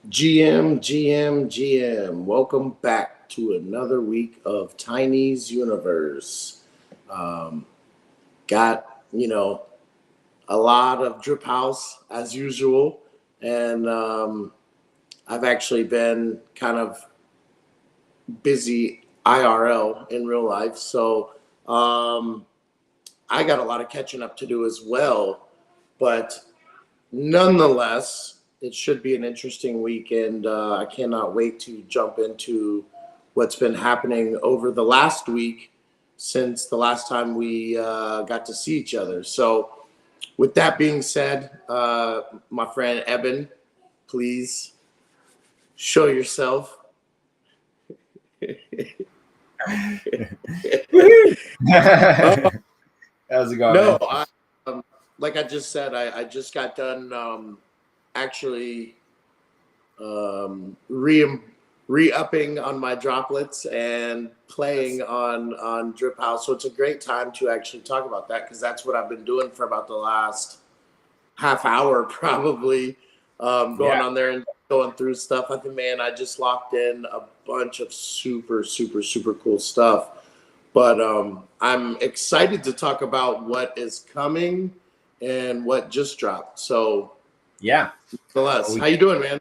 GM. Welcome back to another week of Tiny's Universe. Um, got, a lot of Drip House as usual. And I've actually been kind of busy IRL in real life. So I got a lot of catching up to do as well. But nonetheless, it should be an interesting week, and I cannot wait to jump into what's been happening over the last week since the last time we got to see each other. So, with that being said, my friend Eben, please show yourself. How's it going? No, like I just said, I just got done actually re-upping on my droplets and playing on Drip House. So it's a great time to actually talk about that because that's what I've been doing for about the last half hour, probably going on there and going through stuff. I think, man, I just locked in a bunch of super cool stuff. But I'm excited to talk about what is coming and what just dropped. So yeah, Celeste, how you doing, man?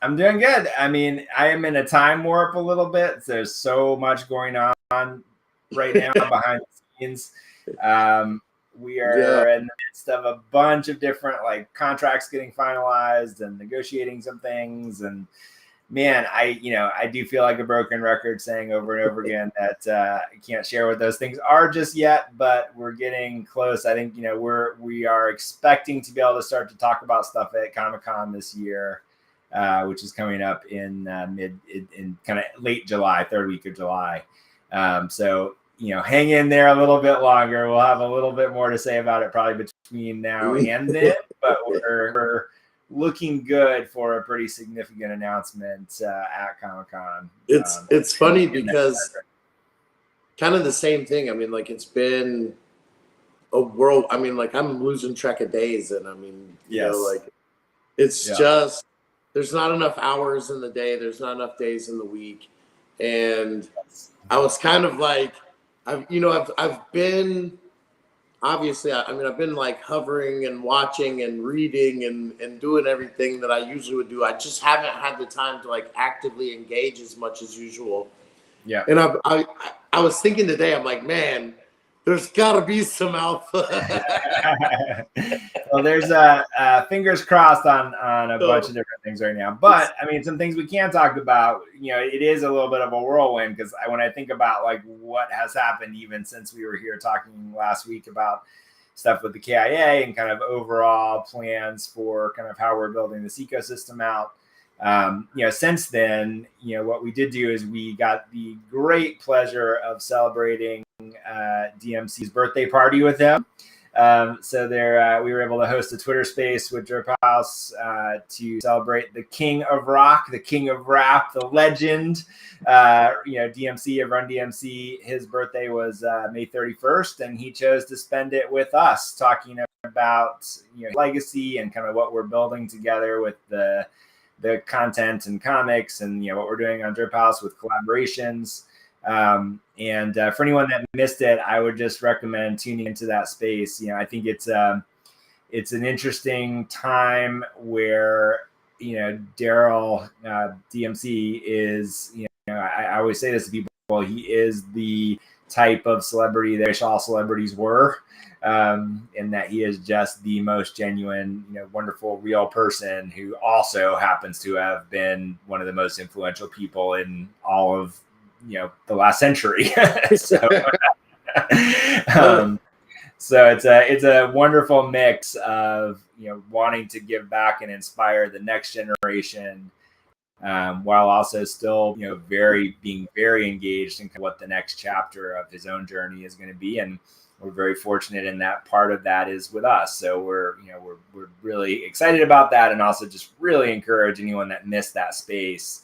I'm doing good. I mean, I am in a time warp a little bit. There's so much going on right now behind the scenes. We are in the midst of a bunch of different contracts getting finalized and negotiating some things. And man, I do feel like a broken record saying over and over again that I can't share what those things are just yet, but we're getting close. I think, we are expecting to be able to start to talk about stuff at Comic-Con this year, which is coming up in kind of late July, third week of July. So, hang in there a little bit longer. We'll have a little bit more to say about it probably between now and then, but we're looking good for a pretty significant announcement at Comic-Con. It's funny because kind of the same thing. I mean, it's been a world. I mean, I'm losing track of days, and I mean, it's just there's not enough hours in the day. There's not enough days in the week, and I was kind of I've been. Obviously, I've been hovering and watching and reading and doing everything that I usually would do. I just haven't had the time to actively engage as much as usual. Yeah. And I was thinking today, I'm like, man, there's got to be some alpha. Well, there's fingers crossed on a bunch of different things right now. But I mean, some things we can talk about. It is a little bit of a whirlwind because when I think about what has happened even since we were here talking last week about stuff with the KIA and kind of overall plans for kind of how we're building this ecosystem out. Since then, what we did do is we got the great pleasure of celebrating DMC's birthday party with him. So there, we were able to host a Twitter space with Drip House to celebrate the king of rock, the king of rap, the legend. DMC of Run DMC. His birthday was May 31st, and he chose to spend it with us, talking about legacy and kind of what we're building together with the content and comics, and what we're doing on Drip House with collaborations. And for anyone that missed it, I would just recommend tuning into that space. I think it's an interesting time where Daryl DMC is I always say this to people, he is the type of celebrity that I wish all celebrities were, in that he is just the most genuine, wonderful, real person who also happens to have been one of the most influential people in all of the last century. So it's a wonderful mix of wanting to give back and inspire the next generation, while also still being very engaged in what the next chapter of his own journey is going to be. And we're very fortunate in that part of that is with us. So we're really excited about that, and also just really encourage anyone that missed that space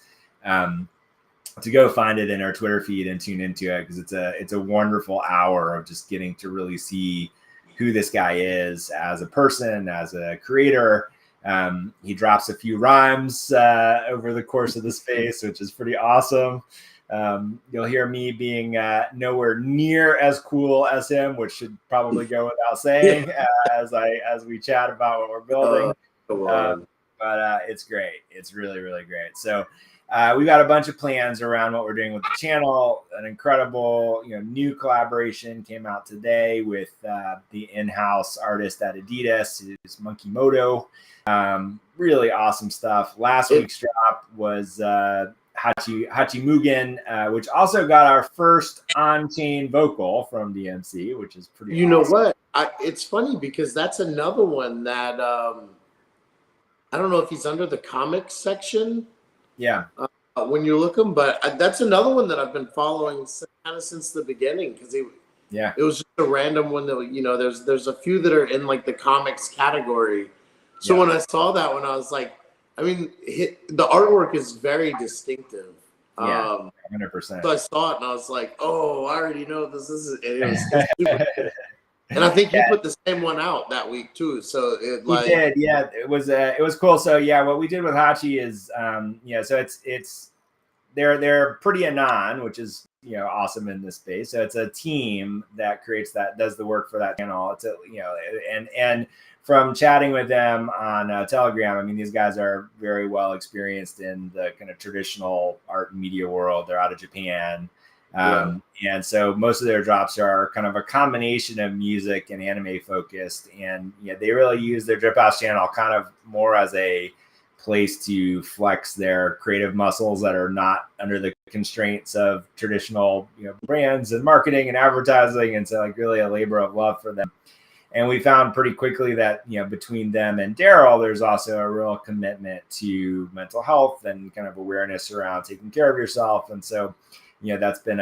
to go find it in our Twitter feed and tune into it, because it's a wonderful hour of just getting to really see who this guy is as a person, as a creator, He drops a few rhymes over the course of the space, which is pretty awesome. You'll hear me being nowhere near as cool as him, which should probably go without saying as we chat about what we're building. But it's great. It's really, really great. So we got a bunch of plans around what we're doing with the channel. An incredible, new collaboration came out today with the in-house artist at Adidas, who's Monkey Moto. Really awesome stuff. Last week's drop was Hachi Mugen, which also got our first on-chain vocal from DMC, which is pretty awesome. Know what? It's funny because that's another one that I don't know if he's under the comics section. Yeah. When you look him, but that's another one that I've been following kind of since the beginning because it was just a random one that there's a few that are in like the comics category. So when I saw that one, I was like, I mean, the artwork is very distinctive. 100%. So I saw it and I was like, oh, I already know this is. It's super cool. And I think you put the same one out that week too. So we did, yeah. It was cool. So yeah, what we did with Hachi is, so they're pretty anon, which is awesome in this space. So it's a team that does the work for that channel. It's and from chatting with them on Telegram, I mean, these guys are very well experienced in the kind of traditional art and media world. They're out of Japan. And so most of their drops are kind of a combination of music and anime focused. And they really use their Drip House channel kind of more as a place to flex their creative muscles that are not under the constraints of traditional brands and marketing and advertising. And so like really a labor of love for them. And we found pretty quickly that, between them and Daryl, there's also a real commitment to mental health and kind of awareness around taking care of yourself. And so, that's been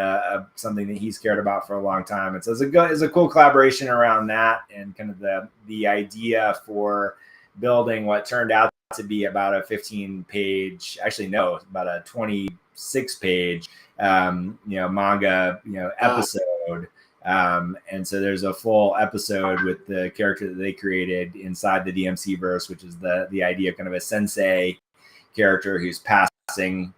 something that he's cared about for a long time. And so it's a cool collaboration around that and kind of the idea for building what turned out to be about a 15-page, about a 26-page, manga, episode. And so there's a full episode with the character that they created inside the DMC verse, which is the idea of kind of a sensei character who's passing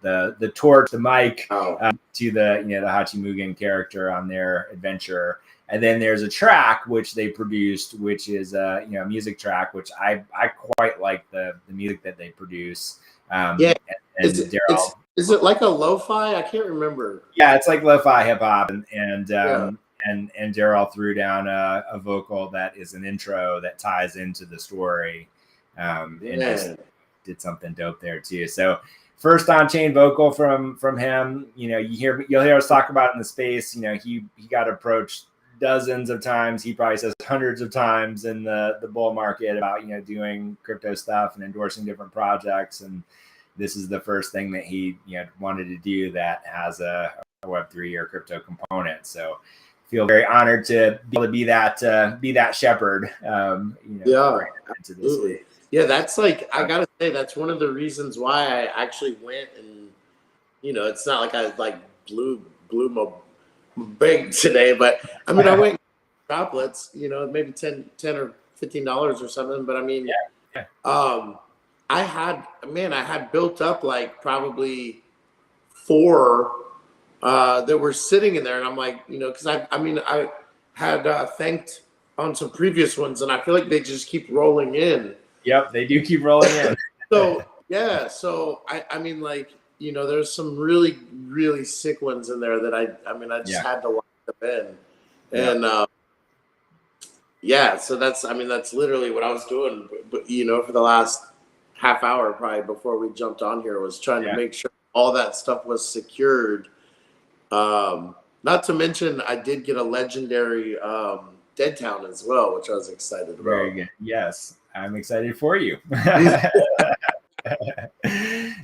the torch, the mic, to the Hachi Mugen character on their adventure. And then there's a track which they produced, which is a music track, which I quite like the music that they produce. Is it like a lo-fi? I can't remember. Yeah, it's like lo-fi hip hop, and Daryl threw down a vocal that is an intro that ties into the story, and just did something dope there too. So first on-chain vocal from him. You'll hear us talk about it in the space. He got approached dozens of times. He probably says hundreds of times in the bull market about doing crypto stuff and endorsing different projects. And this is the first thing that he wanted to do that has a Web3 or crypto component. So feel very honored to be able to be that shepherd. Absolutely. Yeah, that's like, I gotta say, that's one of the reasons why I actually went and, it's not like I blew my bank today, but I mean, I went droplets, maybe 10 or $15 or something. But I mean, I had built up like probably 4 that were sitting in there, and I'm like, because I had thanked on some previous ones, and I feel like they just keep rolling in. Yep, they do keep rolling in. So I mean, there's some really, really sick ones in there that I just had to lock them in. And so that's literally what I was doing, but for the last half hour probably before we jumped on here was trying to make sure all that stuff was secured. Not to mention I did get a legendary Dead Town as well, which I was excited about. Very good. Yes, I'm excited for you.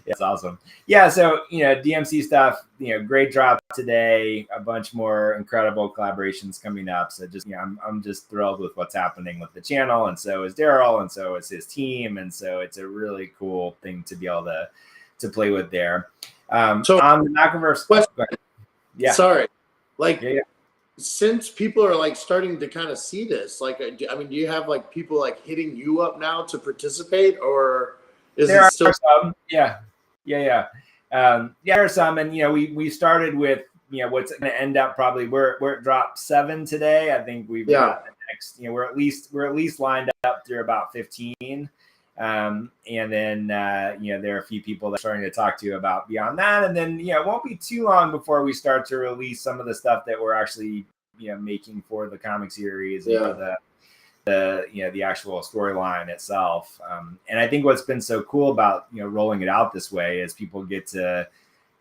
It's awesome. Yeah, so DMC stuff, great drop today, a bunch more incredible collaborations coming up. So just I'm just thrilled with what's happening with the channel, and so is Daryl, and so is his team, and so it's a really cool thing to be able to play with there. So on the Macroverse, sorry, since people are like starting to kind of see this, like, I mean, do you have like people like hitting you up now to participate, or is there it still? Are some, yeah. Yeah, there are some, and we started with what's going to end up probably we're at drop 7 today. I think we've got the next, we're at least lined up through about 15. And then there are a few people that are starting to talk to you about beyond that, and then it won't be too long before we start to release some of the stuff that we're actually making for the comic series and for the actual storyline itself. And I think what's been so cool about rolling it out this way is people get to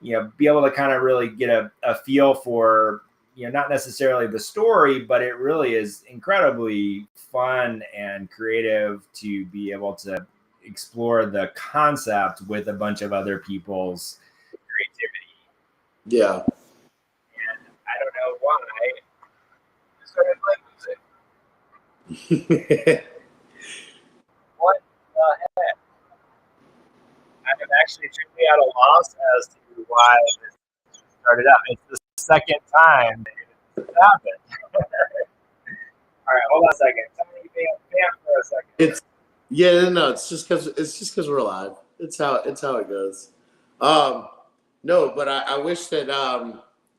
be able to kind of really get a feel for not necessarily the story, but it really is incredibly fun and creative to be able to explore the concept with a bunch of other people's creativity. Yeah. And I don't know why I started playing music. What the heck? I'm actually truly at a loss as to why this started up. It's the second time it's happened. All right, hold on a second. Somebody ban for a second. It's just because we're live. It's how it goes. No, but I wish that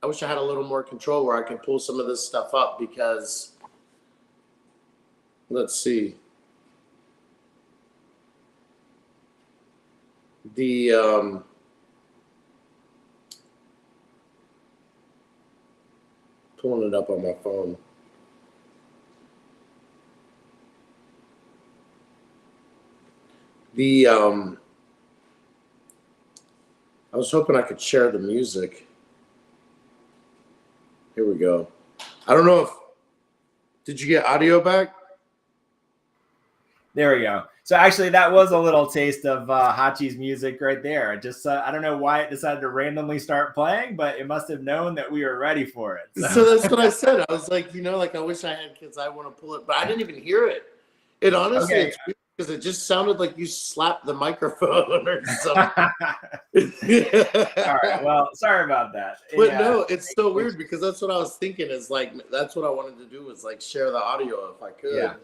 I wish I had a little more control where I can pull some of this stuff up, because let's see. The pulling it up on my phone. I was hoping I could share the music. Here we go. I don't know if did you get audio back? There we go. So actually, that was a little taste of Hachi's music right there. Just I don't know why it decided to randomly start playing, but it must have known that we were ready for it. So that's what I said. I was like, like I wish I had kids. I want to pull it, but I didn't even hear it. It honestly, it's weird because it just sounded like you slapped the microphone or something. All right. Well, sorry about that. But no, it's so weird because that's what I was thinking. Is like that's what I wanted to do, was like share the audio if I could. Yeah.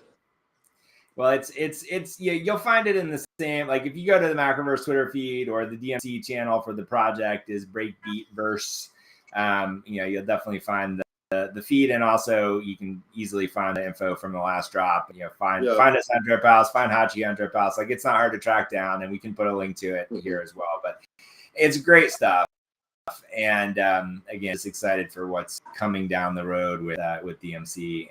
Well, it's you'll find it in the same, like if you go to the Macroverse Twitter feed, or the DMC channel for the project is Breakbeatverse. You'll definitely find the feed, and also you can easily find the info from the last drop. Find us on Drip House, find Hachi on Drip House. Like, it's not hard to track down, and we can put a link to it here as well. But it's great stuff, and again, just excited for what's coming down the road with DMC.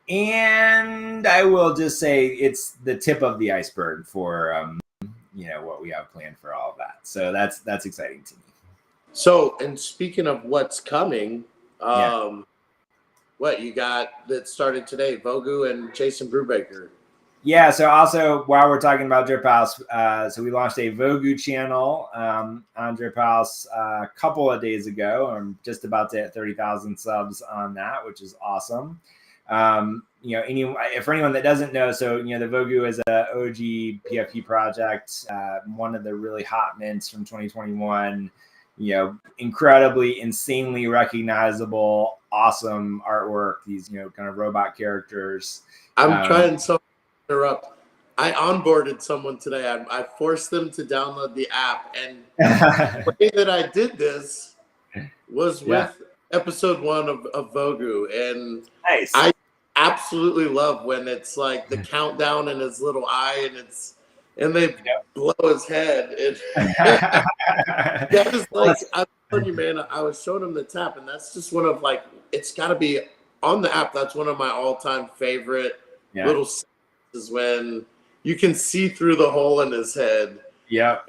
And I will just say it's the tip of the iceberg for what we have planned for all of that. So that's exciting to me. So, and speaking of what's coming, what you got that started today? Vogu and Jason Brubaker. Yeah. So also, while we're talking about Drip House, so we launched a Vogu channel on Drip House a couple of days ago. I'm just about to hit 30,000 subs on that, which is awesome. For anyone that doesn't know, so the Vogu is a OG PFP project, one of the really hot mints from 2021. Incredibly, insanely recognizable, awesome artwork. These kind of robot characters. I'm trying to interrupt. I onboarded someone today. I forced them to download the app, and the way that I did this was with episode 1 of Vogu, and nice. I absolutely love when it's like the countdown in his little eye, and they blow his head. That is like, I'm telling you, man, I was showing him the tap, and that's just one of, like, it's got to be on the app. That's one of my all-time favorite little scenes, is when you can see through the hole in his head. Yep.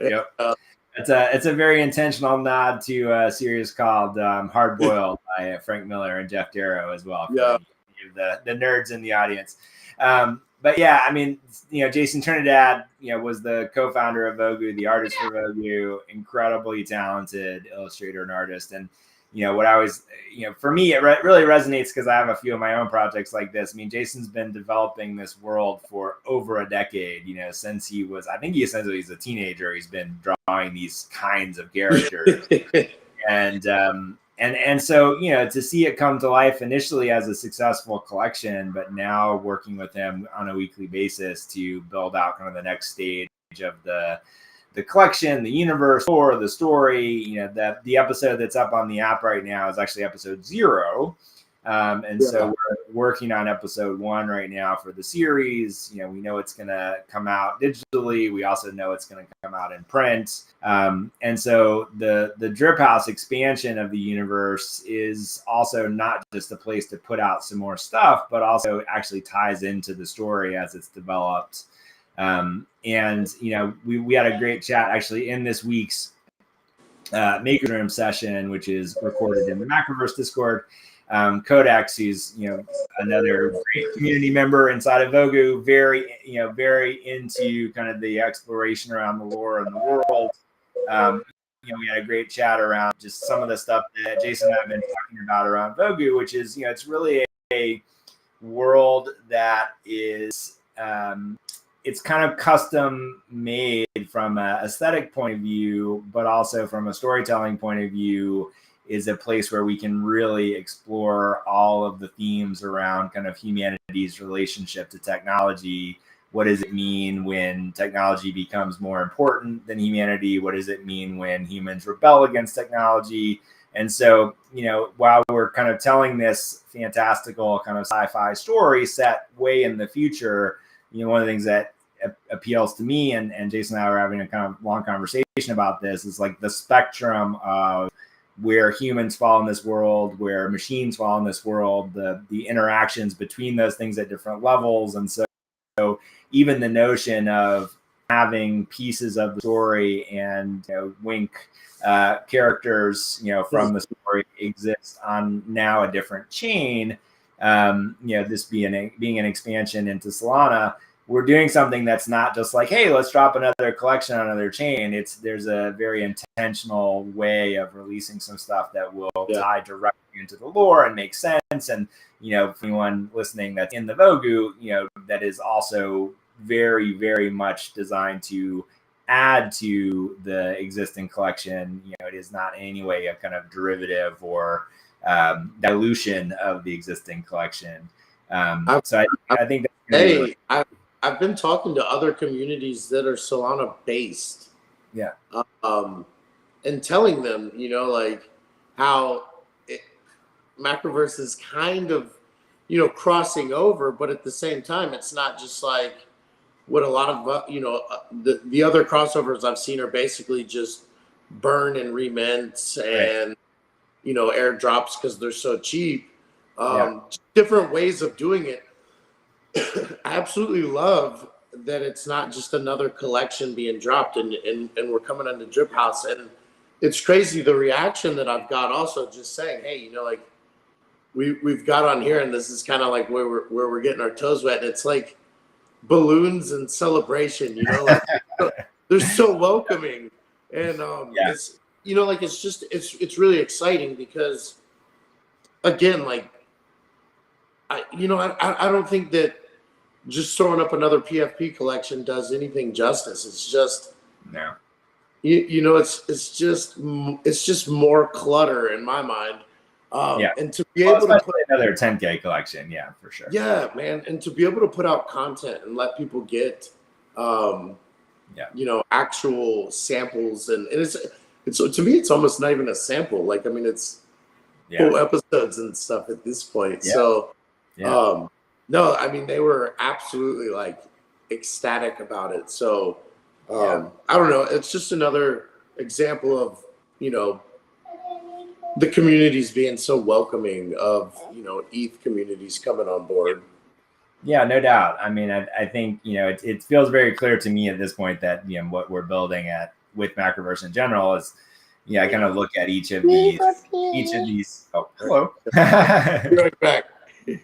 It's a very intentional nod to a series called Hard Boiled by Frank Miller and Jeff Darrow as well. Yeah. The nerds in the audience. But yeah, I mean, Jason Trinidad, was the co-founder of Vogu, the artist for Vogu, incredibly talented illustrator and artist. And, what I was, for me, it really resonates because I have a few of my own projects like this. I mean, Jason's been developing this world for over a decade, since since he's a teenager, he's been drawing these kinds of characters. And And so, to see it come to life initially as a successful collection, but now working with him on a weekly basis to build out kind of the next stage of the collection, the universe, or the story. The episode that's up on the app right now is actually episode 0. So we're working on episode 1 right now for the series. We know it's going to come out digitally. We also know it's going to come out in print. And so the Drip House expansion of the universe is also not just a place to put out some more stuff, but also actually ties into the story as it's developed. We had a great chat actually in this week's Maker's Room session, which is recorded in the Macroverse Discord. Codex, who's another great community member inside of Vogu, very into kind of the exploration around the lore and the world. We had a great chat around just some of the stuff that Jason and I have been talking about around Vogu, which is it's really a world that is it's kind of custom made from an aesthetic point of view, but also from a storytelling point of view. Is a place where we can really explore all of the themes around kind of humanity's relationship to technology. What does it mean when technology becomes more important than humanity? What does it mean when humans rebel against technology? And so, while we're kind of telling this fantastical kind of sci-fi story set way in the future, one of the things that appeals to me, and Jason and I were having a kind of long conversation about this, is like the spectrum of where humans fall in this world, where machines fall in this world, the interactions between those things at different levels. And so even the notion of having pieces of the story and Wink characters from the story exist on now a different chain, this being an expansion into Solana. We're doing something that's not just like, hey, let's drop another collection on another chain. There's a very intentional way of releasing some stuff that will tie directly into the lore and make sense. And, for anyone listening that's in the Vogu, that is also very, very much designed to add to the existing collection. It is not in any way a kind of derivative or dilution of the existing collection. So I think that's I've been talking to other communities that are Solana based. Yeah. And telling them, how Macroverse is kind of, crossing over, but at the same time, it's not just like what a lot of, the other crossovers I've seen are basically just burn and remint and, airdrops because they're so cheap. Different ways of doing it. I absolutely love that it's not just another collection being dropped and we're coming on the Drip House. And it's crazy the reaction that I've got also just saying, hey, we've got on here and this is kind of like where we're getting our toes wet. And it's like balloons and celebration, they're so welcoming. And it's, it's really exciting because again, I don't think that just throwing up another PFP collection does anything justice. It's just it's just more clutter in my mind. And to be able to put another 10K collection, for sure. Yeah, man, and to be able to put out content and let people get actual samples and it's to me it's almost not even a sample. It's full episodes and stuff at this point. So no, they were absolutely ecstatic about it. So I don't know. It's just another example of, the communities being so welcoming of, ETH communities coming on board. Yeah, no doubt. I think, it feels very clear to me at this point that, what we're building with Macroverse in general is, I kind of look at each of these. Oh, hello. Be right back.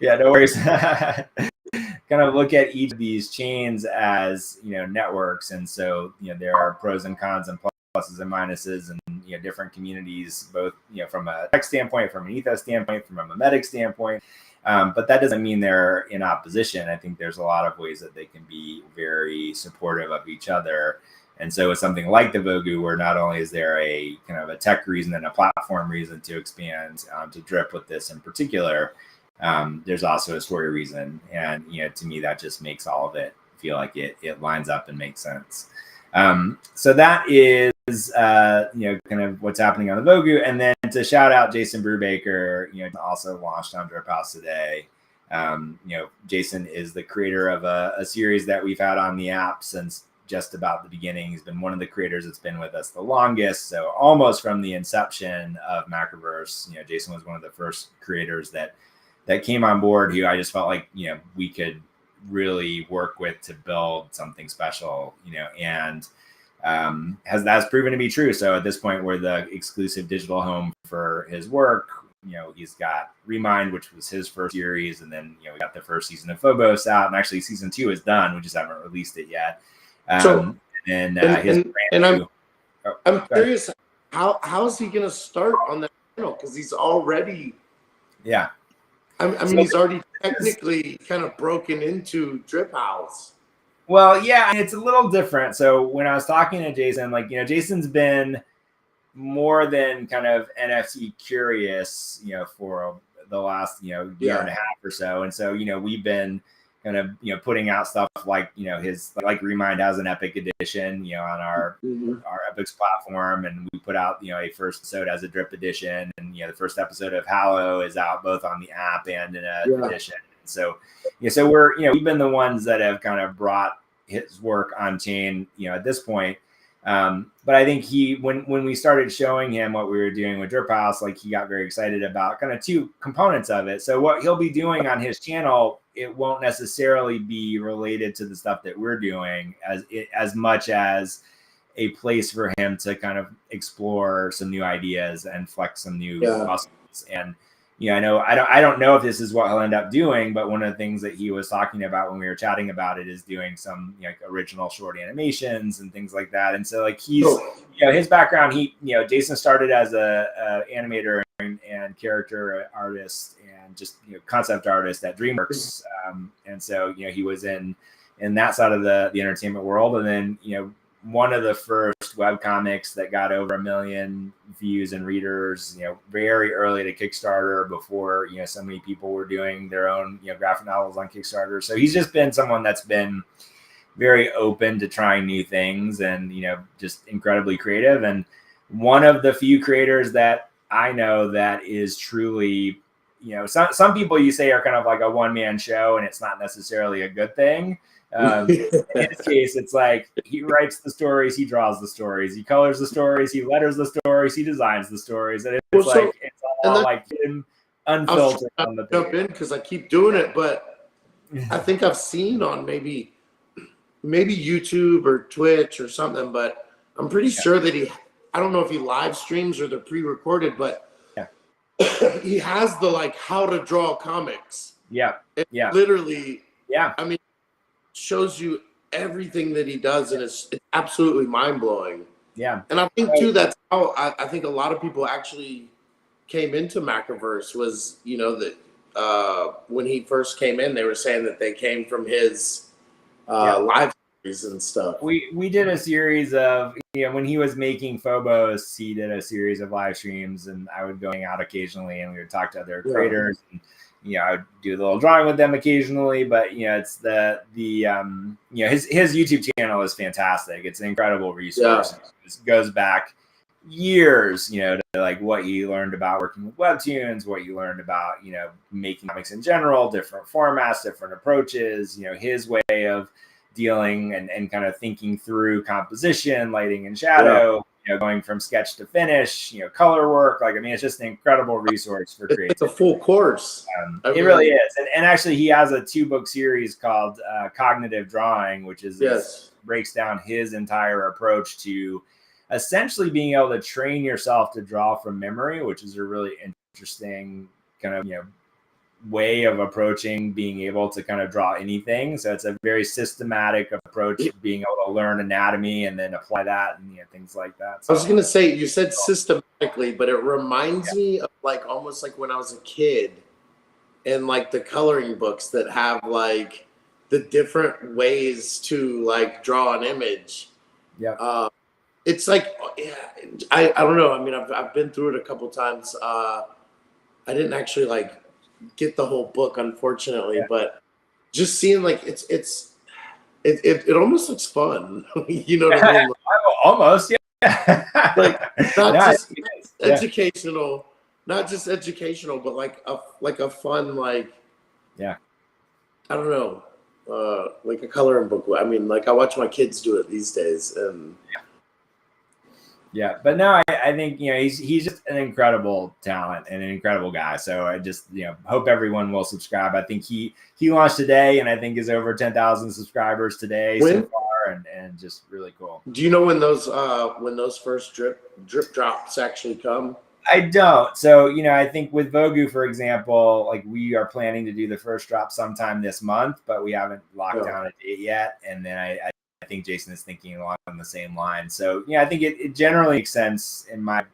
Yeah, no worries. Kind of look at each of these chains as networks, and so there are pros and cons and pluses and minuses, and different communities, both from a tech standpoint, from an ethos standpoint, from a memetic standpoint. But that doesn't mean they're in opposition. I think there's a lot of ways that they can be very supportive of each other. And so with something like the Vogu, where not only is there a kind of a tech reason and a platform reason to expand to drip with this in particular, there's also a story reason. And, to me, that just makes all of it feel like it lines up and makes sense. So that is, kind of what's happening on the Vogu. And then to shout out Jason Brubaker, also launched on Drip House today. Jason is the creator of a series that we've had on the app since just about the beginning. He's been one of the creators that's been with us the longest. So almost from the inception of Macroverse, Jason was one of the first creators that came on board who I just felt like, we could really work with to build something special, and has proven to be true. So at this point, we're the exclusive digital home for his work. He's got Remind, which was his first series, and then we got the first season of Phobos out, and actually season 2 is done. We just haven't released it yet. I'm curious, how is he going to start on that channel? Because he's already, he's already technically kind of broken into Drip House. Well, yeah, it's a little different. So when I was talking to Jason, Jason's been more than kind of NFT curious, for the last, year and a half or so. And so, we've been kind of, putting out stuff like, his, like Remind has an Epic edition, on our Epic's platform. And we put out, a first episode as a drip edition. And, the first episode of Hallow is out both on the app and in a edition. So, so we're, we've been the ones that have kind of brought his work on chain, at this point. But I think when we started showing him what we were doing with Drip House, he got very excited about kind of two components of it. So what he'll be doing on his channel, it won't necessarily be related to the stuff that we're doing as much as a place for him to kind of explore some new ideas and flex some new muscles. And, I don't know if this is what he'll end up doing, but one of the things that he was talking about when we were chatting about it is doing some original short animations and things like that. And so he's, his background, Jason started as a animator and character artist and just, concept artist at DreamWorks. And so, he was in that side of the entertainment world. And then, one of the first web comics that got over 1 million views and readers, very early to Kickstarter before, so many people were doing their own, graphic novels on Kickstarter. So he's just been someone that's been very open to trying new things and, just incredibly creative. And one of the few creators that I know that is truly, some people you say are kind of like a one-man show and it's not necessarily a good thing. In his case, it's like he writes the stories, he draws the stories, he colors the stories, he letters the stories, he designs the stories, and it's it's all like him unfiltered on the jump in because I keep doing it, but I think I've seen on maybe YouTube or Twitch or something, but I'm pretty sure that I don't know if he live streams or they're pre-recorded, but he has the how to draw comics. Literally. I mean, shows you everything that he does, and it's absolutely mind-blowing. And I think too that's how I think a lot of people actually came into Macroverse was that when he first came in, they were saying that they came from his live series and stuff. We did a series of when he was making Phobos, he did a series of live streams, and I would going out occasionally and we would talk to other creators and I would do a little drawing with them occasionally, but it's the his YouTube channel is fantastic. It's an incredible resource. It goes back years, to what he learned about working with webtoons, what he learned about, making comics in general, different formats, different approaches, his way of dealing and kind of thinking through composition, lighting and shadow, going from sketch to finish, color work. It's just an incredible resource for creativity. It's a full course. It really is. And actually he has a 2-book series called Cognitive Drawing, which is breaks down his entire approach to essentially being able to train yourself to draw from memory, which is a really interesting kind of, way of approaching being able to kind of draw anything. So it's a very systematic approach to being able to learn anatomy and then apply that and things like that. So, I was going to say, you said systematically, but it reminds me of almost like when I was a kid and the coloring books that have the different ways to draw an image. Yeah. It's like, I don't know. I mean, I've been through it a couple times. I didn't actually like get the whole book, unfortunately, but just seeing like it almost looks fun. You know what I mean? Almost, yeah. Like not No, just yeah. educational, not just educational, but like a fun, like, yeah. I don't know, like a coloring book. I mean, like I watch my kids do it these days, and Yeah, but no, I think he's just an incredible talent and an incredible guy. So I just hope everyone will subscribe. I think he launched today, and I think is over 10,000 subscribers today so far, and just really cool. Do you know when those first drip drops actually come? I don't. So I think with Vogu, for example, like we are planning to do the first drop sometime this month, but we haven't locked down a date yet. And then I think Jason is thinking along the same line. So I think it generally makes sense in my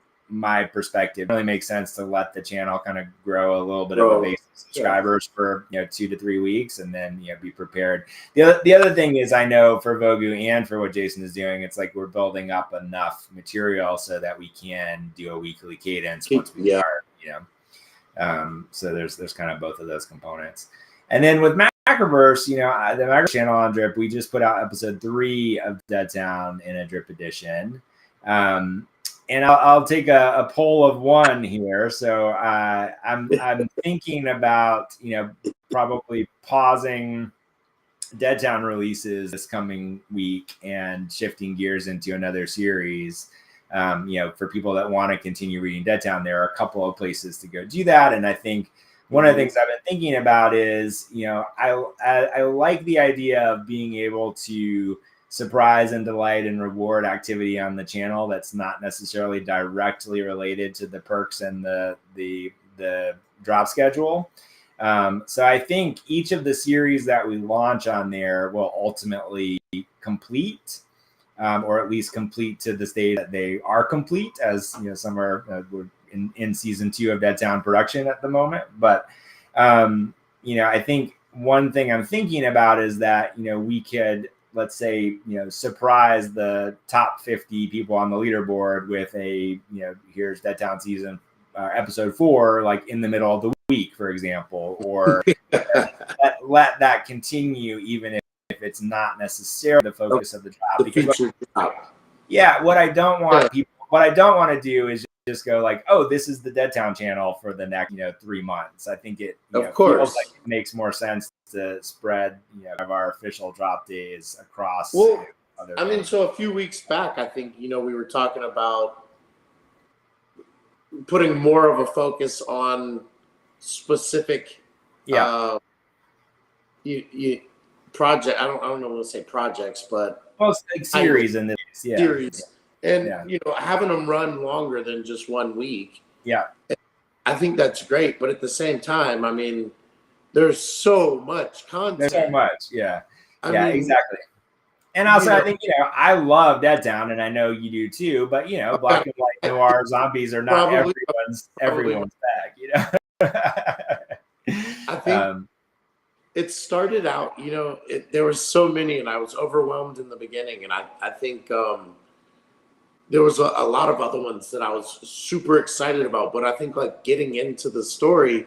perspective. It really makes sense to let the channel kind of grow a little bit of a base of subscribers for 2 to 3 weeks, and then be prepared. The other thing is, I know for Vogu and for what Jason is doing, it's like we're building up enough material so that we can do a weekly cadence once we start. So there's kind of both of those components. And then with Macroverse, the Macroverse channel on Drip, we just put out episode 3 of Dead Town in a Drip edition. And I'll take a poll of 1 here. So I'm thinking about probably pausing Dead Town releases this coming week and shifting gears into another series. For people that want to continue reading Dead Town, there are a couple of places to go do that. And I think one of the things I've been thinking about is, I like the idea of being able to surprise and delight and reward activity on the channel that's not necessarily directly related to the perks and the drop schedule. So I think each of the series that we launch on there will ultimately complete, or at least complete to the state that they are complete, as some are in season 2 of Dead Town production at the moment. But I think one thing I'm thinking about is that we could, let's say, surprise the top 50 people on the leaderboard with a here's Dead Town season episode 4, like in the middle of the week, for example, or let that continue even if it's not necessarily the focus of the drop. Because what I don't want to do is just go like, oh, this is the Dead Town channel for the next 3 months. I think it feels like it makes more sense to spread of our official drop days across. Well, I mean, so a few weeks back, I think we were talking about putting more of a focus on specific project. I don't know what to say projects, but series in this series. And having them run longer than just 1 week. Yeah, I think that's great. But at the same time, I mean, there's so much content. There's so much. Yeah, I mean, exactly. And also, I think I love Dead Town, and I know you do too. But black and white noir zombies are not everyone's bag. I think it started out. There were so many, and I was overwhelmed in the beginning. And I think there was a lot of other ones that I was super excited about. But I think like getting into the story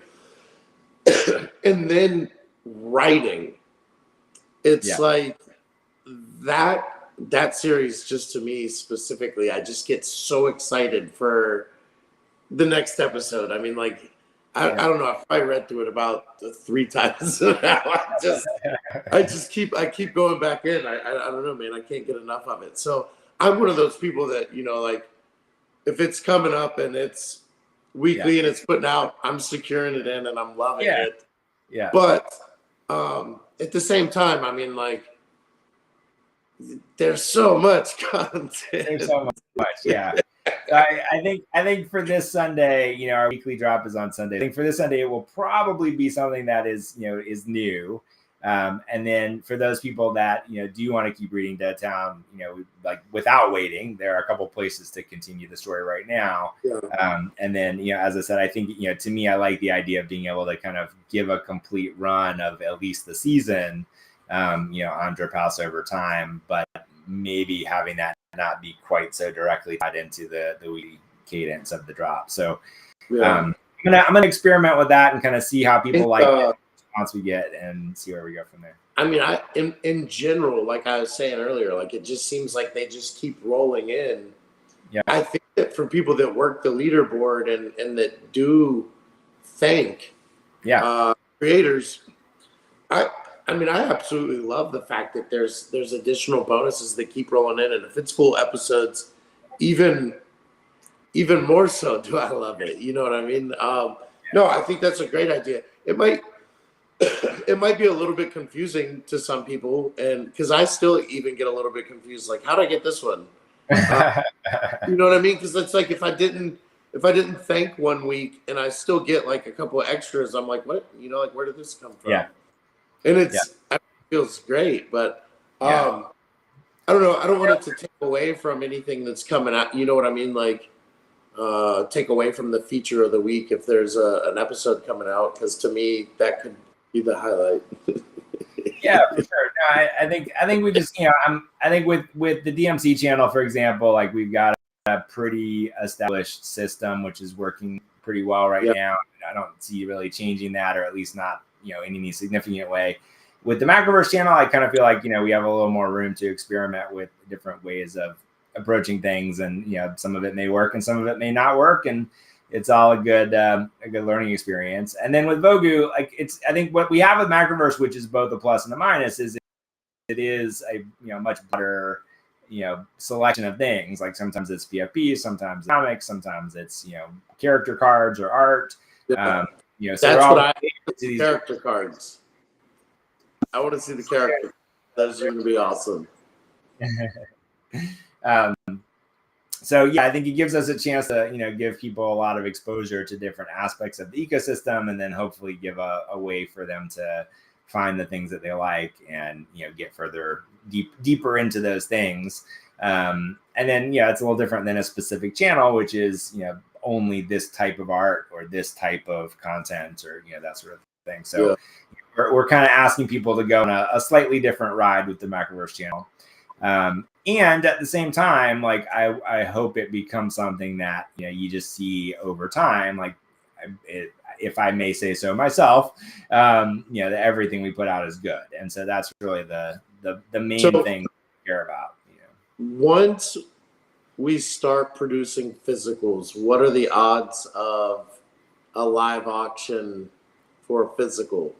and then writing, it's like that series, just to me specifically, I just get so excited for the next episode. I mean, like I don't know, I read through it about 3 times now. I keep going back in. I don't know, man. I can't get enough of it. So I'm one of those people that like if it's coming up and it's weekly and it's putting out, I'm securing it in and I'm loving it. Yeah. But at the same time, I mean, like, there's so much content. There's so much, yeah. I think for this Sunday, our weekly drop is on Sunday. I think for this Sunday, it will probably be something that is new. And then for those people that do want to keep reading Dead Town, like without waiting, there are a couple places to continue the story right now. And then as I said, I think to me, I like the idea of being able to kind of give a complete run of at least the season, on Drip House over time. But maybe having that not be quite so directly tied into the weekly cadence of the drop. So I'm gonna experiment with that and kind of see how people like the response we get and see where we go from there. I mean, in general, like I was saying earlier, like it just seems like they just keep rolling in. Yeah. I think that for people that work the leaderboard and that do thank creators, I mean, I absolutely love the fact that there's additional bonuses that keep rolling in, and if it's full episodes, even more so do I love it. You know what I mean? No, I think that's a great idea. It might be a little bit confusing to some people, and because I still even get a little bit confused, like how do I get this one? You know what I mean? Because it's like if I didn't thank 1 week and I still get like a couple of extras, I'm like, what? You know, like where did this come from? Yeah. And it feels great, but I don't know. I don't want it to take away from anything that's coming out. You know what I mean? Like take away from the feature of the week if there's an episode coming out, because to me that could be the highlight. Yeah, for sure. No, I think we just, I think with the DMC channel, for example, like we've got a pretty established system which is working pretty well right now. I don't see really changing that, or at least not in any significant way. With the Macroverse channel, I kind of feel like we have a little more room to experiment with different ways of approaching things, and some of it may work and some of it may not work, and it's all a good learning experience. And then with Vogu, like I think what we have with Macroverse, which is both a plus and a minus, is it is a much better selection of things. Like sometimes it's PFP, sometimes it's comics, sometimes it's character cards or art. So that's what I see, character cards. I want to see the character. That's going to be awesome. So yeah, I think it gives us a chance to give people a lot of exposure to different aspects of the ecosystem, and then hopefully give a way for them to find the things that they like and get further deeper into those things. And then it's a little different than a specific channel, which is only this type of art or this type of content or that sort of thing. So we're kind of asking people to go on a slightly different ride with the Macroverse channel. And at the same time, like I hope it becomes something that you just see over time. Like if I may say so myself, that everything we put out is good, and so that's really the main thing we care about. Once we start producing physicals, what are the odds of a live auction for a physical?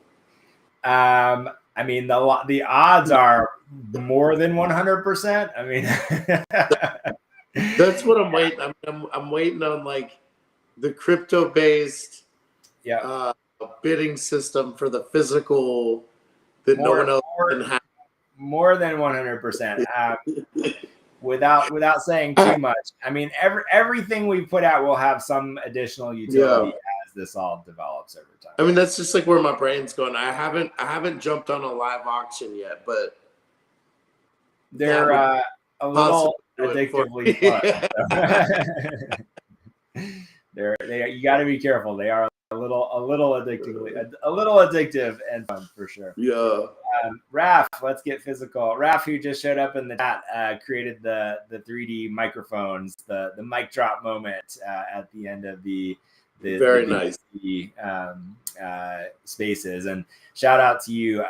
I mean, the odds are more than 100%. I mean, that's what I'm waiting. I'm waiting on like the crypto-based bidding system for the physical that no one else can have. More than 100%. Without saying too much, I mean, everything we put out will have some additional utility as this all develops over time. I mean, that's just like where my brain's going. I haven't jumped on a live auction yet, but they're a little addictively fun. You got to be careful. They are a little addictive and fun for sure. Yeah. Raph, let's get physical. Raph, who just showed up in the chat, created the 3D microphones, the mic drop moment at the end of the very nice spaces. And shout out to you.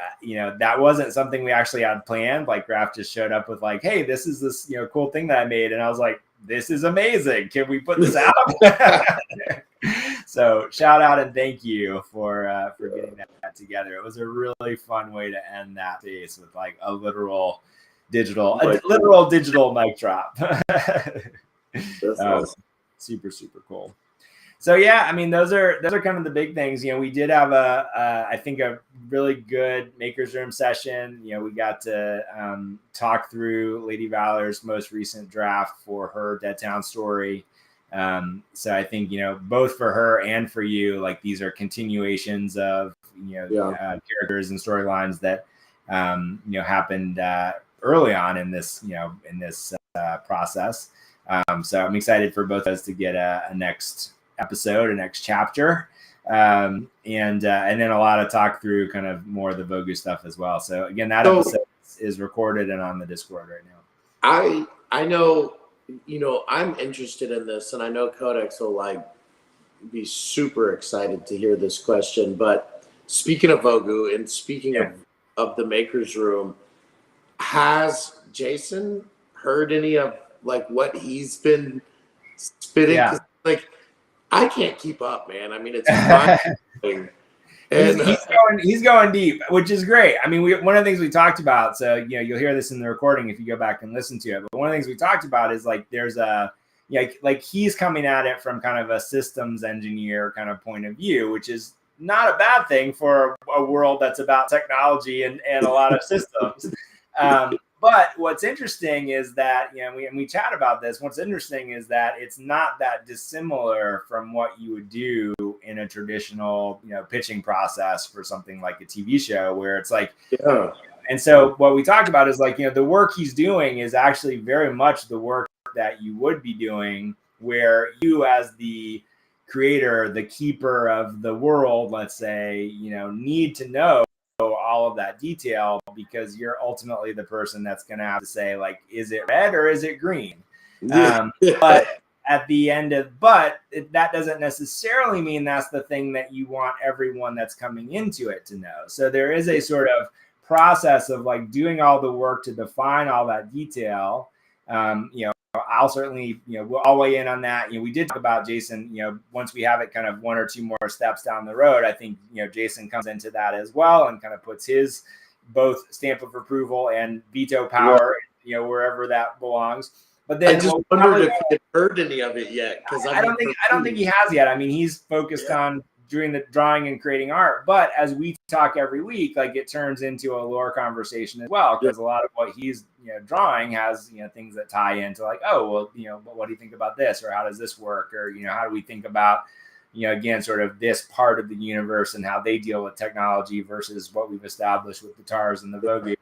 That wasn't something we actually had planned. Like Raph just showed up with like, hey, this is this cool thing that I made, and I was like, this is amazing. Can we put this out? So shout out and thank you for getting that together. It was a really fun way to end that space with like a literal digital mic drop. That's awesome. Super, super cool. So yeah, I mean, those are kind of the big things. We did have I think a really good Maker's Room session. We got to talk through Lady Valor's most recent draft for her Dead Town story. So I think both for her and for you, like these are continuations of characters and storylines that happened early on in this process. So I'm excited for both of us to get a next episode, a next chapter, and then a lot of talk through kind of more of the Vogu stuff as well. So again, that episode is recorded and on the Discord right now. I know, I'm interested in this, and I know Codex will like be super excited to hear this question. But speaking of Vogu and speaking of the Maker's Room, has Jason heard any of like what he's been spitting? 'Cause, like, I can't keep up, man. I mean, it's mind-blowing. And he's going deep, which is great. I mean, one of the things we talked about, so you'll hear this in the recording if you go back and listen to it. But one of the things we talked about is like there's a like he's coming at it from kind of a systems engineer kind of point of view, which is not a bad thing for a world that's about technology and a lot of systems. But what's interesting is that, we chat about this. What's interesting is that it's not that dissimilar from what you would do in a traditional, pitching process for something like a TV show, where it's like, and so what we talked about is like, the work he's doing is actually very much the work that you would be doing, where you as the creator, the keeper of the world, let's say, need to know all of that detail, because you're ultimately the person that's going to have to say, like, is it red or is it green? But at the end of, that doesn't necessarily mean that's the thing that you want everyone that's coming into it to know. So there is a sort of process of like doing all the work to define all that detail. I'll certainly, I'll weigh in on that. We did talk about Jason, once we have it kind of one or two more steps down the road, I think, Jason comes into that as well and kind of puts his both stamp of approval and veto power, wherever that belongs. But then I just wondered if he had heard any of it yet. Because I don't think he has yet. I mean, he's focused on doing the drawing and creating art, but as we talk every week, like it turns into a lore conversation as well, because a lot of what he's drawing has things that tie into like, oh well, but what do you think about this, or how does this work, or how do we think about again sort of this part of the universe and how they deal with technology versus what we've established with the Tars and the Vogu.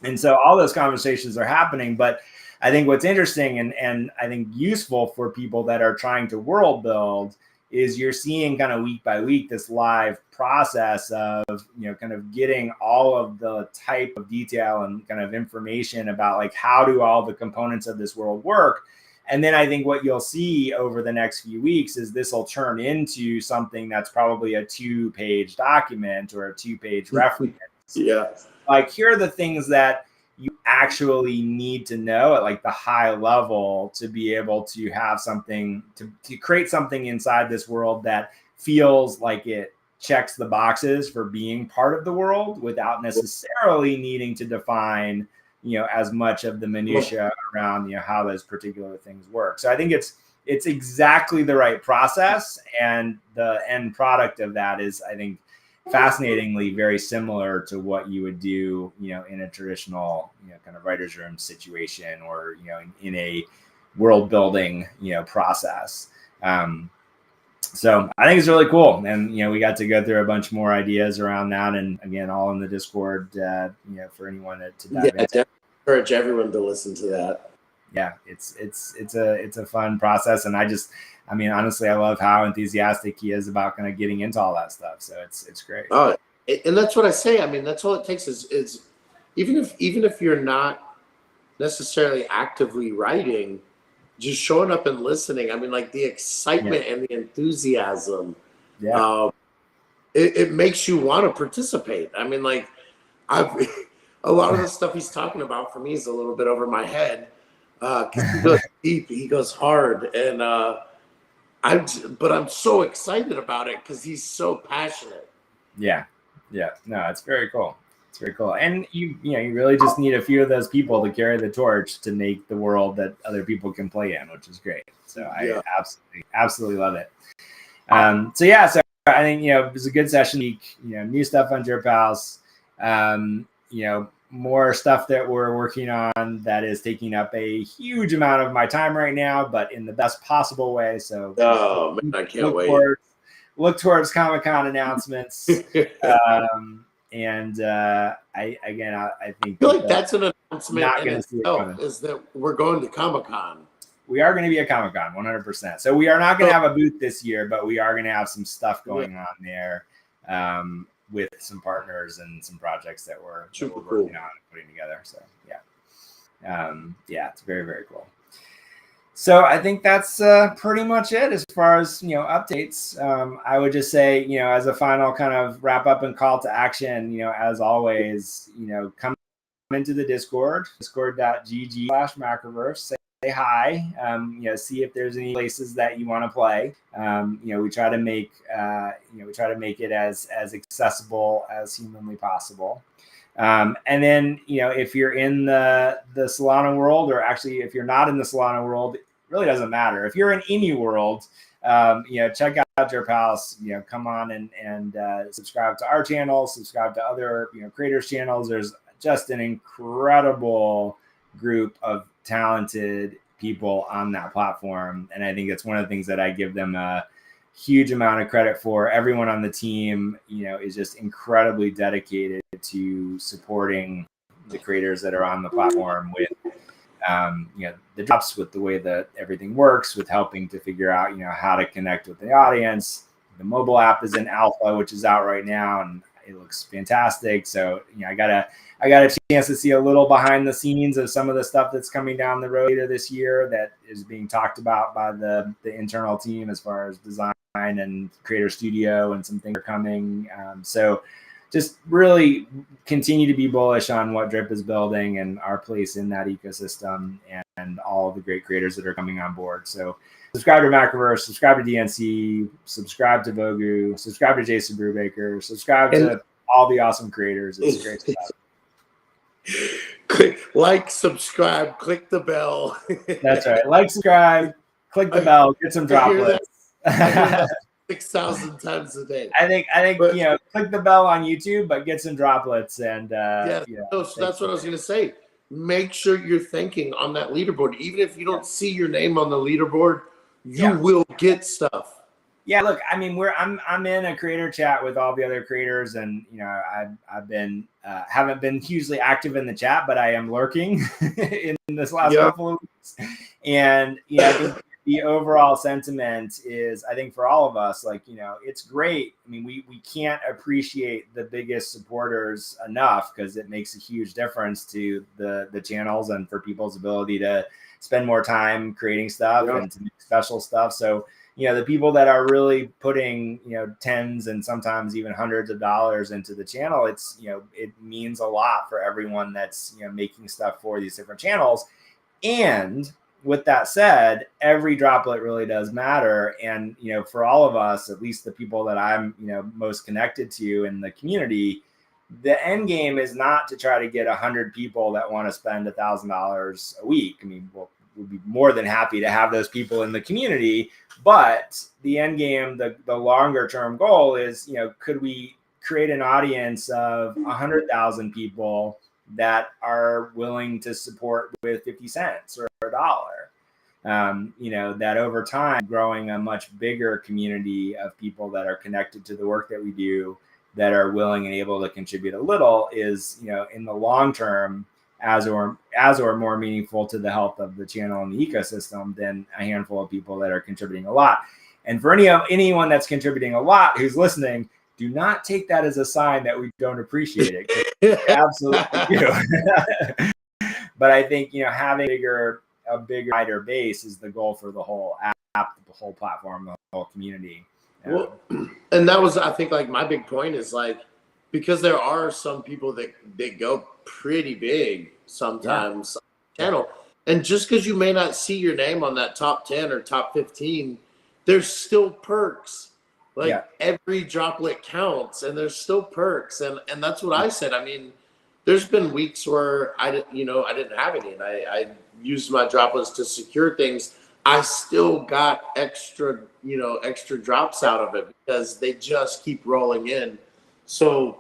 And so all those conversations are happening. But I think what's interesting and I think useful for people that are trying to world build is you're seeing kind of week by week this live process of kind of getting all of the type of detail and kind of information about like how do all the components of this world work. And then I think what you'll see over the next few weeks is this will turn into something that's probably a 2-page document or a 2-page reference. Like, here are the things that you actually need to know at like the high level to be able to have something to create something inside this world that feels like it checks the boxes for being part of the world without necessarily needing to define as much of the minutia around how those particular things work. So I think it's exactly the right process, and the end product of that is, I think, fascinatingly very similar to what you would do in a traditional kind of writer's room situation, or in a world building process. So I think it's really cool, and we got to go through a bunch more ideas around that, and again, all in the Discord for anyone to dive into. Encourage everyone to listen to that. It's a fun process, and I mean, honestly, I love how enthusiastic he is about kind of getting into all that stuff. So it's great. Oh, and that's what I say. I mean, that's all it takes is even if you're not necessarily actively writing, just showing up and listening. I mean, like the excitement and the enthusiasm, it makes you want to participate. I mean, like a lot of the stuff he's talking about for me is a little bit over my head, because he goes deep, he goes hard, and but I'm so excited about it because he's so passionate. No, it's very cool. It's very cool. And you really just need a few of those people to carry the torch to make the world that other people can play in, which is great. So I absolutely love it. So I think it was a good session week. New stuff on Drip House. More stuff that we're working on that is taking up a huge amount of my time right now, but in the best possible way. So man, I can't wait. Look towards Comic-Con announcements. I think feel like that's an announcement in itself, is that we're going to Comic-Con. We are going to be at Comic-Con 100%. So we are not going to have a booth this year, but we are going to have some stuff going on there. With some partners and some projects that we're working on and putting together. So Yeah, it's very, very cool. So I think that's pretty much it as far as, updates. I would just say, as a final kind of wrap up and call to action, as always, come into the discord.gg/macroverse, say hi, see if there's any places that you want to play. We try to make, it as accessible as humanly possible. And then, if you're in the Solana world, or actually if you're not in the Solana world, it really doesn't matter. If you're in any world, check out Drip House, come on and subscribe to our channel, subscribe to other, creators channels. There's just an incredible group of talented people on that platform. And I think it's one of the things that I give them a huge amount of credit for. Everyone on the team, is just incredibly dedicated to supporting the creators that are on the platform with, the drops, with the way that everything works, with helping to figure out, how to connect with the audience. The mobile app is in alpha, which is out right now, and it looks fantastic. So, I got a chance to see a little behind the scenes of some of the stuff that's coming down the road later this year that is being talked about by the internal team as far as design and creator studio, and some things are coming. So just really continue to be bullish on what Drip is building and our place in that ecosystem, and all of the great creators that are coming on board. So subscribe to Macroverse, subscribe to DNC, subscribe to Vogu, subscribe to Jason Brubaker, subscribe to all the awesome creators. It's great stuff. Like, subscribe, click the bell. That's right. Like, subscribe, click the bell, get some droplets. 6,000 times a day. I think click the bell on YouTube, but get some droplets. And so that's what I was going to say. Make sure you're thinking on that leaderboard. Even if you don't see your name on the leaderboard, you will get stuff. Yeah, look, I mean, I'm in a creator chat with all the other creators, and I've been haven't been hugely active in the chat, but I am lurking in this last couple of weeks. And I think the overall sentiment is, I think for all of us, it's great. I mean, we can't appreciate the biggest supporters enough, because it makes a huge difference to the channels and for people's ability to spend more time creating stuff and to make special stuff. So, the people that are really putting, tens and sometimes even hundreds of dollars into the channel, it's, it means a lot for everyone that's, making stuff for these different channels. And with that said, every droplet really does matter. And, for all of us, at least the people that I'm, most connected to in the community, the end game is not to try to get 100 people that want to spend $1,000 a week. I mean, we'd be more than happy to have those people in the community. But the end game, the longer term goal is, could we create an audience of 100,000 people that are willing to support with 50 cents or $1? That over time, growing a much bigger community of people that are connected to the work that we do, that are willing and able to contribute a little, is, in the long term, as or more meaningful to the health of the channel and the ecosystem than a handful of people that are contributing a lot. And for anyone that's contributing a lot who's listening, do not take that as a sign that we don't appreciate it. Absolutely do. But I think, having a bigger, wider base is the goal for the whole app, the whole platform, the whole community. Well, and that was, I think, my big point is, because there are some people that they go pretty big sometimes on the channel, and just because you may not see your name on that top 10 or top 15, there's still perks. Every droplet counts, and there's still perks, and that's what I said. I mean, there's been weeks where I didn't have any, and I used my droplets to secure things. I still got extra drops out of it because they just keep rolling in. So,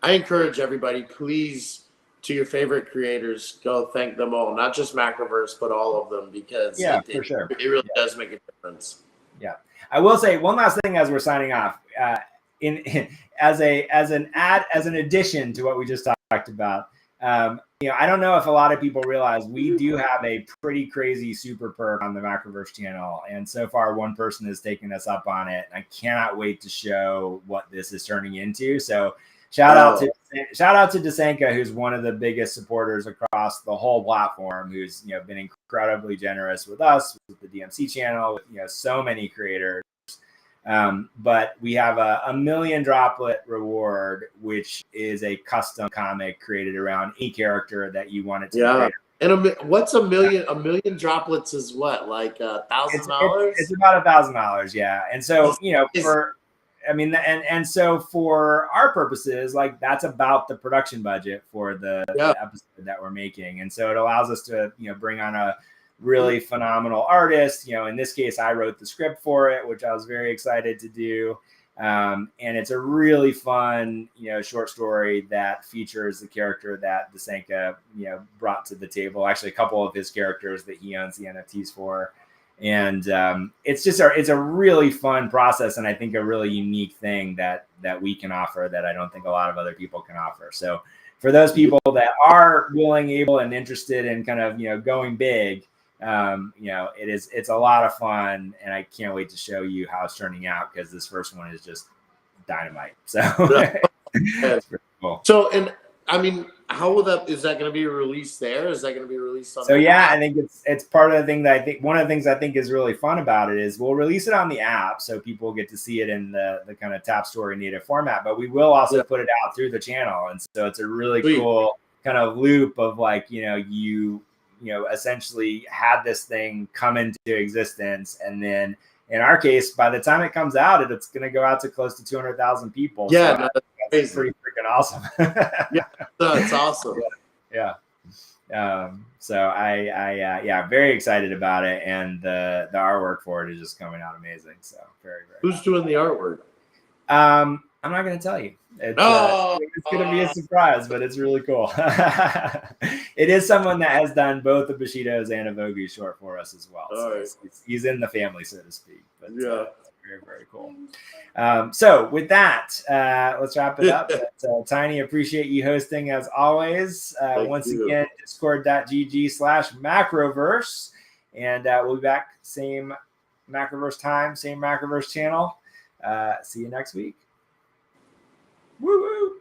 I encourage everybody, please, to your favorite creators, go thank them all, not just Macroverse, but all of them, because it really does make a difference. Yeah. I will say one last thing as we're signing off, as an addition to what we just talked about. I don't know if a lot of people realize we do have a pretty crazy super perk on the Macroverse channel. And so far, one person has taken us up on it. I cannot wait to show what this is turning into. So Shout out to Desanka, who's one of the biggest supporters across the whole platform, who's been incredibly generous with us, with the DMC channel, with so many creators. But we have a 1 million droplet reward, which is a custom comic created around a character that you want it to be created. And what's a million? A million droplets is what, like $1,000? It's about $1,000, yeah. And so so for our purposes, like that's about the production budget for the episode that we're making, and so it allows us to bring on a really phenomenal artist. In this case, I wrote the script for it, which I was very excited to do. And it's a really fun, short story that features the character that Desanka, brought to the table. Actually, a couple of his characters that he owns the NFTs for. And it's a really fun process, and I think a really unique thing that we can offer that I don't think a lot of other people can offer. So for those people that are willing, able, and interested in kind of going big, it's a lot of fun, and I can't wait to show you how it's turning out, because this first one is just dynamite. So it's pretty cool. So, and I mean, how will is that going to be released there? Is that going to be released on? So yeah, I think it's part of the thing that one of the things I think is really fun about it is we'll release it on the app, so people get to see it in the kind of Tap Story native format, but we will also put it out through the channel, and so it's a really cool kind of loop of like you essentially had this thing come into existence, and then in our case, by the time it comes out, it's going to go out to close to 200,000 people. Yeah, so that's pretty freaking awesome. That's awesome. Yeah. So I very excited about it, and the artwork for it is just coming out amazing. So very. Who's doing the artwork? I'm not going to tell you. It's going to be a surprise, but it's really cool. It is someone that has done both the Bushidos and a Vogue short for us as well. So he's in the family, so to speak. But very, very cool. So with that, let's wrap it up. Tiny, appreciate you hosting as always. Once again, discord.gg/Macroverse. And we'll be back same Macroverse time, same Macroverse channel. See you next week. Woo woo.